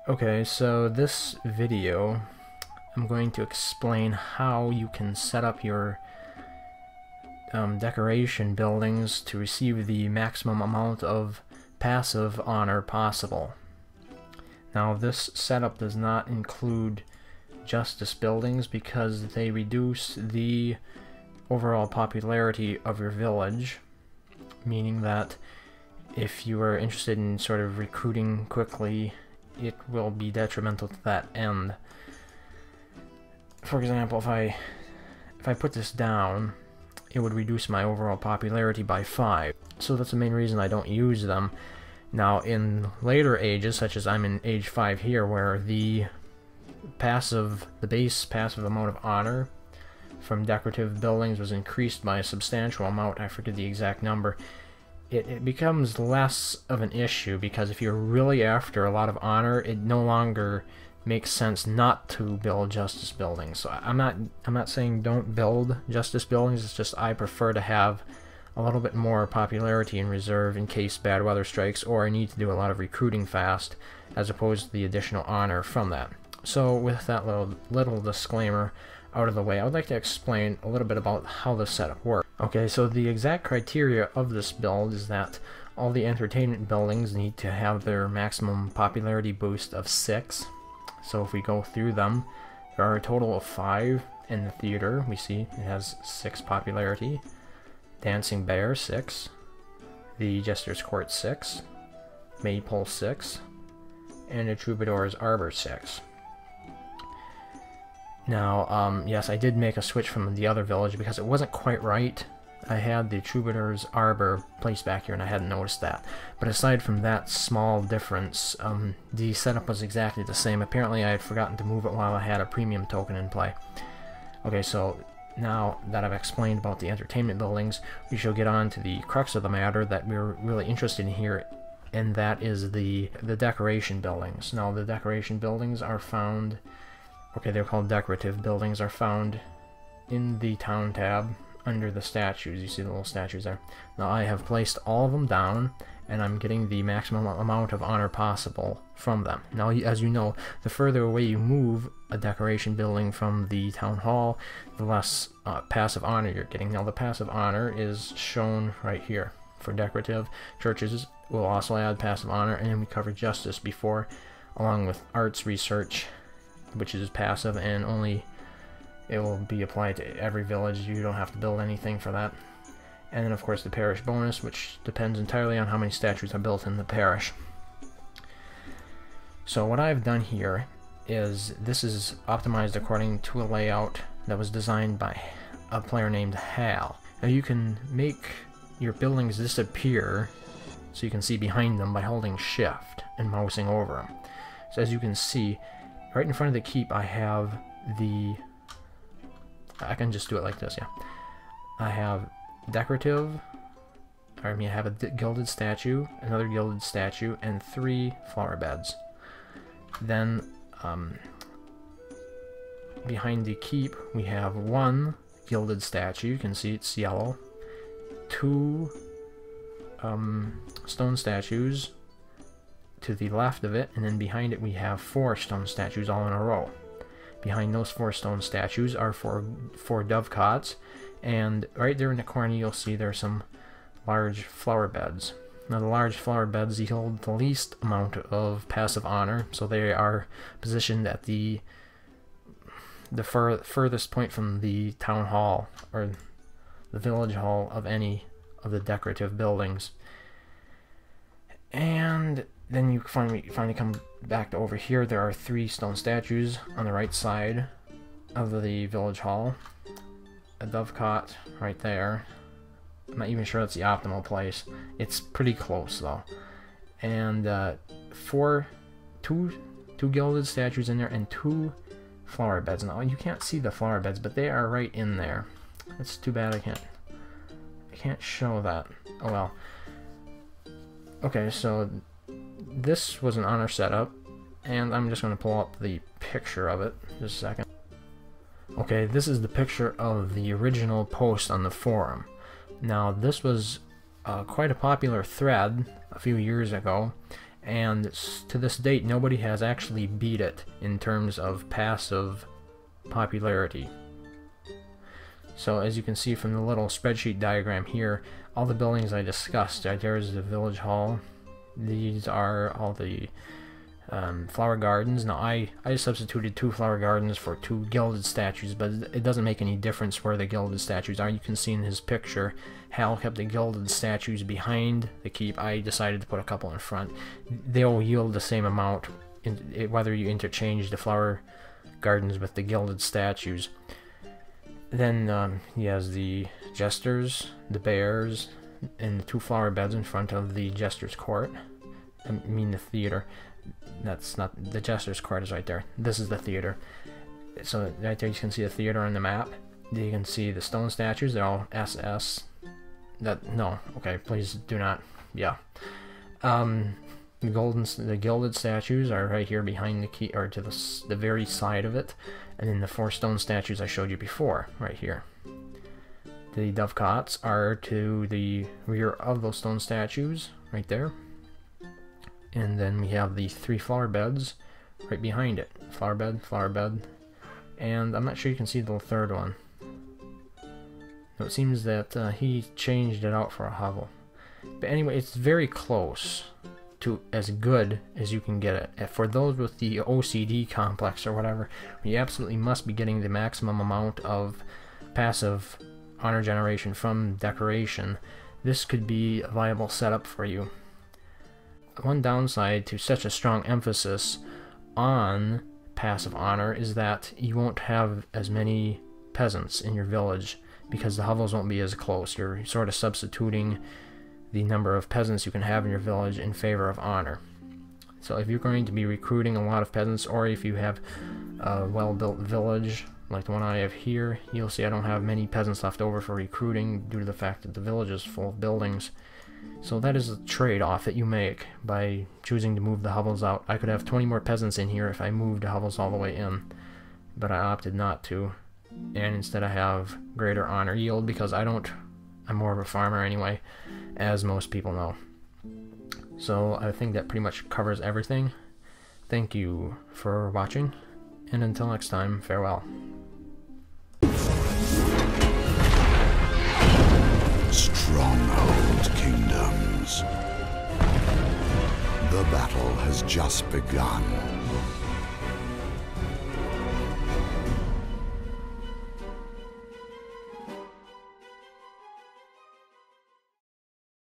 Okay, so this video I'm going to explain how you can set up your decoration buildings to receive the maximum amount of passive honor possible. Now this setup does not include justice buildings because they reduce the overall popularity of your village, meaning that if you are interested in sort of recruiting quickly, it will be detrimental to that end. For example, if I put this down, it would reduce my overall popularity by 5. So that's the main reason I don't use them. Now in later ages, such as I'm in age 5 here, where the base passive amount of honor from decorative buildings was increased by a substantial amount, I forget the exact number, it becomes less of an issue, because if you're really after a lot of honor, it no longer makes sense not to build justice buildings. So I'm not saying don't build justice buildings, it's just I prefer to have a little bit more popularity in reserve in case bad weather strikes or I need to do a lot of recruiting fast, as opposed to the additional honor from that. So with that little disclaimer out of the way, I would like to explain a little bit about how this setup works. Okay, so the exact criteria of this build is that all the entertainment buildings need to have their maximum popularity boost of 6. So if we go through them, there are a total of 5 in the theater. We see it has 6 popularity. Dancing Bear 6, the Jester's Court 6, Maypole 6, and the Troubadour's Arbor 6. Now, yes, I did make a switch from the other village because it wasn't quite right. I had the Troubadour's Arbor placed back here and I hadn't noticed that. But aside from that small difference, the setup was exactly the same. Apparently I had forgotten to move it while I had a premium token in play. Okay, so now that I've explained about the entertainment buildings, we shall get on to the crux of the matter that we're really interested in here, and that is the decoration buildings. Now the decoration buildings are found, okay, they're called decorative buildings, are found in the town tab under the statues. You see the little statues there. Now I have placed all of them down and I'm getting the maximum amount of honor possible from them. Now, as you know, the further away you move a decoration building from the town hall, the less passive honor you're getting. Now the passive honor is shown right here. For decorative, churches will also add passive honor, and then we covered justice before, along with arts research, which is passive, and only it will be applied to every village. You don't have to build anything for that. And then of course the parish bonus, which depends entirely on how many statues are built in the parish. So what I've done here is, this is optimized according to a layout that was designed by a player named Hal. Now you can make your buildings disappear so you can see behind them by holding shift and mousing over them. So as you can see, right in front of the keep I have I can just do it like this, yeah. I have decorative, I have a gilded statue, another gilded statue, and 3 flower beds. Then behind the keep we have 1 gilded statue, you can see it's yellow, 2 stone statues to the left of it, and then behind it we have 4 stone statues all in a row. Behind those 4 stone statues are 4 dovecots, and right there in the corner you'll see there's some large flower beds. Now the large flower beds yield the least amount of passive honor, so they are positioned at the furthest point from the town hall or the village hall of any of the decorative buildings. And then you finally come back to over here. There are 3 stone statues on the right side of the village hall. A dovecot right there. I'm not even sure that's the optimal place. It's pretty close though. And two gilded statues in there and 2 flower beds. Now you can't see the flower beds, but they are right in there. It's too bad I can't show that. Oh well. Okay, so this was an honor setup, and I'm just going to pull up the picture of it just a second. Okay, this is the picture of the original post on the forum. Now this was quite a popular thread a few years ago, and to this date nobody has actually beat it in terms of passive popularity. So as you can see from the little spreadsheet diagram here, all the buildings I discussed, right there is the village hall. These are all the flower gardens. Now I substituted 2 flower gardens for 2 gilded statues, but it doesn't make any difference where the gilded statues are. You can see in his picture, Hal kept the gilded statues behind the keep. I decided to put a couple in front. They'll yield the same amount whether you interchange the flower gardens with the gilded statues. Then he has the jesters, the bears, and the 2 flower beds in front of the jester's court. I mean the theater. That's not, the jester's court is right there. This is the theater. So right there you can see the theater on the map. You can see the stone statues. They're all SS. No, okay, please do not. Yeah. The gilded statues are right here behind the key, or to the very side of it, and then the 4 stone statues I showed you before, right here. The dovecots are to the rear of those stone statues, right there. And then we have the 3 flower beds right behind it. Flower bed, and I'm not sure you can see the 3rd one. Now it seems that he changed it out for a hovel. But anyway, it's very close to as good as you can get it. And for those with the OCD complex or whatever, you absolutely must be getting the maximum amount of passive honor generation from decoration. This could be a viable setup for you. One downside to such a strong emphasis on passive honor is that you won't have as many peasants in your village because the hovels won't be as close. You're sort of substituting the number of peasants you can have in your village in favor of honor. So if you're going to be recruiting a lot of peasants, or if you have a well-built village like the one I have here, you'll see I don't have many peasants left over for recruiting due to the fact that the village is full of buildings. So that is a trade-off that you make by choosing to move the hovels out. I could have 20 more peasants in here if I moved the hovels all the way in, but I opted not to, and instead I have greater honor yield because I'm more of a farmer anyway, as most people know. So I think that pretty much covers everything. Thank you for watching, and until next time, farewell. Stronghold Kingdoms. The battle has just begun.